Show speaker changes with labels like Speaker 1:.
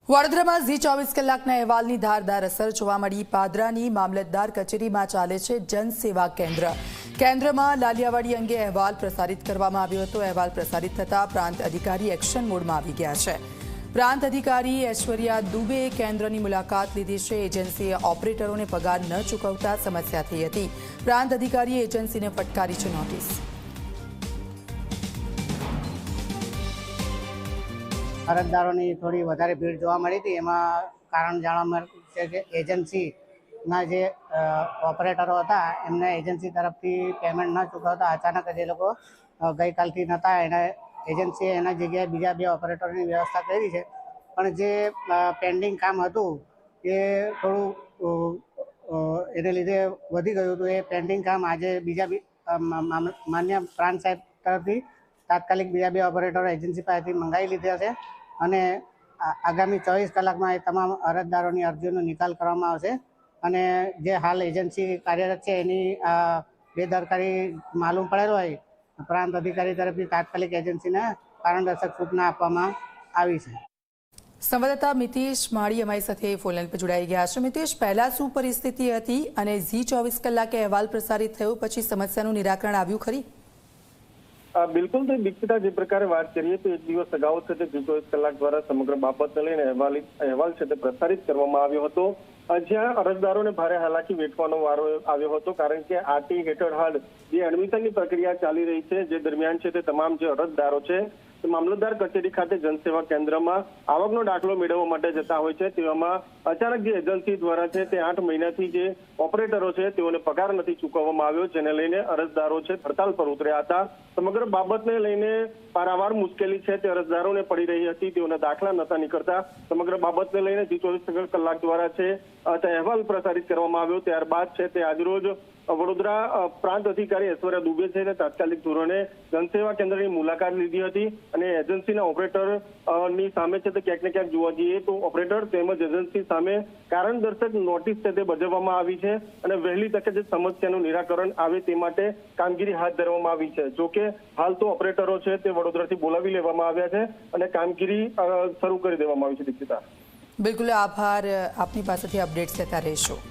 Speaker 1: વડોદરામાં ઝી 24 કલાકના અહેવાલની ધારદાર અસર જોવા મળી। પાદરાની મામલતદાર કચેરીમાં ચાલે છે જનસેવા કેન્દ્ર। કેન્દ્રમાં લાલિયાવાડી અંગે અહેવાલ પ્રસારિત કરવામાં આવ્યો હતો। અહેવાલ પ્રસારિત થતાં પ્રાંત અધિકારી એક્શન મોડમાં આવી ગયા છે। પ્રાંત અધિકારી ઐશ્વર્યા દુબેએ કેન્દ્રની મુલાકાત લીધી છે। એજન્સીએ ઓપરેટરોને પગાર ન ચૂકવતા સમસ્યા થઈ હતી। પ્રાંત અધિકારીએ એજન્સીને ફટકારી છે નોટિસ।
Speaker 2: અરજદારોની થોડી વધારે ભીડ જોવા મળી હતી। એમાં કારણ જાણવા મળ્યું છે કે એજન્સીના જે ઓપરેટરો હતા એમને એજન્સી તરફથી પેમેન્ટ ન ચૂકવતા અચાનક જ એ લોકો ગઈકાલથી નહોતા। એજન્સીએ એના જગ્યાએ બીજા બે ઓપરેટરોની વ્યવસ્થા કરી છે, પણ જે પેન્ડિંગ કામ હતું એ થોડું એને લીધે વધી ગયું હતું। એ પેન્ડિંગ કામ આજે બીજા માન્ય પ્રાંત સાહેબ તરફથી તાત્કાલિક બીજા બે ઓપરેટરો એજન્સી પાસેથી મંગાવી લીધા છે અને આગામી 24 કલાકમાં એ તમામ અરજદારોની અરજીઓનો નિકાલ કરવામાં આવશે। અને જે હાલ એજન્સી કાર્યરત છે એની બેદરકારી માલુમ પડેલ હોય પ્રાંત અધિકારી તરફથી તાત્કાલિક એજન્સીને કારણદર્શક સૂચના આપવામાં આવી છે।
Speaker 1: સંવાદદાતા મિતેશ માળી અમારી સાથે ફોનલાઈન પર જોડાઈ ગયા છે। મિતેશ, પહેલા શું પરિસ્થિતિ હતી અને ઝી 24 કલાકે અહેવાલ પ્રસારિત થયો પછી સમસ્યાનું નિરાકરણ આવ્યું ખરી?
Speaker 3: બિલકુલ, તો દીક્ષિતા જે પ્રકારે વાત કરીએ તો એક દિવસ અગાઉ છે તે ઝી 24 કલાક દ્વારા સમગ્ર બાબતને લઈને અહેવાલ છે તે પ્રસારિત કરવામાં આવ્યો હતો, જ્યાં અરજદારોને ભારે હાલાકી વેઠવાનો વારો આવ્યો હતો। કારણ કે આરટી હેઠળ હાલ જે એડમિશનની પ્રક્રિયા ચાલી રહી છે, જે દરમિયાન છે તે તમામ જે અરજદારો છે મામલતદાર કચેરી ખાતે જનસેવા કેન્દ્રમાં આવકનો દાખલો મેળવવા માટે જતા હોય છે। તેવામાં અચાનક જે એજન્સી દ્વારા છે તે 8 મહિનાથી જે ઓપરેટરો છે તેઓને પગાર નથી ચૂકવવામાં આવ્યો, જેને લઈને અરજદારો છે હડતાલ પર ઉતર્યા હતા। સમગ્ર બાબતને લઈને પારાવાર મુશ્કેલી છે તે અરજદારોને પડી રહી હતી, તેઓના દાખલા નહોતા નીકળતા। સમગ્ર બાબતને લઈને ઝી 24 કલાક દ્વારા છે અહેવાલ પ્રસારિત કરવામાં આવ્યો। ત્યારબાદ છે તે આજરોજ વડોદરા પ્રાંત અધિકારી ઐશ્વર્યા દુબે છે તાત્કાલિક ધોરણે જનસેવા કેન્દ્રની મુલાકાત લીધી હતી અને એજન્સીના ઓપરેટર ની સામે છે તે ક્યાંક ને ક્યાંક જોવા જઈએ તો ઓપરેટર તેમજ એજન્સી સામે કારણદર્શક નોટિસ છે તે બજાવવામાં આવી છે અને વહેલી તકે જે સમસ્યાનું નિરાકરણ આવે તે માટે કામગીરી હાથ ધરવામાં આવી છે। જોકે હાલ તો ઓપરેટરો છે તે વડોદરાથી બોલાવી લેવામાં આવ્યા છે અને કામગીરી શરૂ કરી દેવામાં આવી છે। દીક્ષિતા,
Speaker 1: બિલકુલ આભાર, આપની પાસેથી અપડેટ્સ લેતા રહીશું।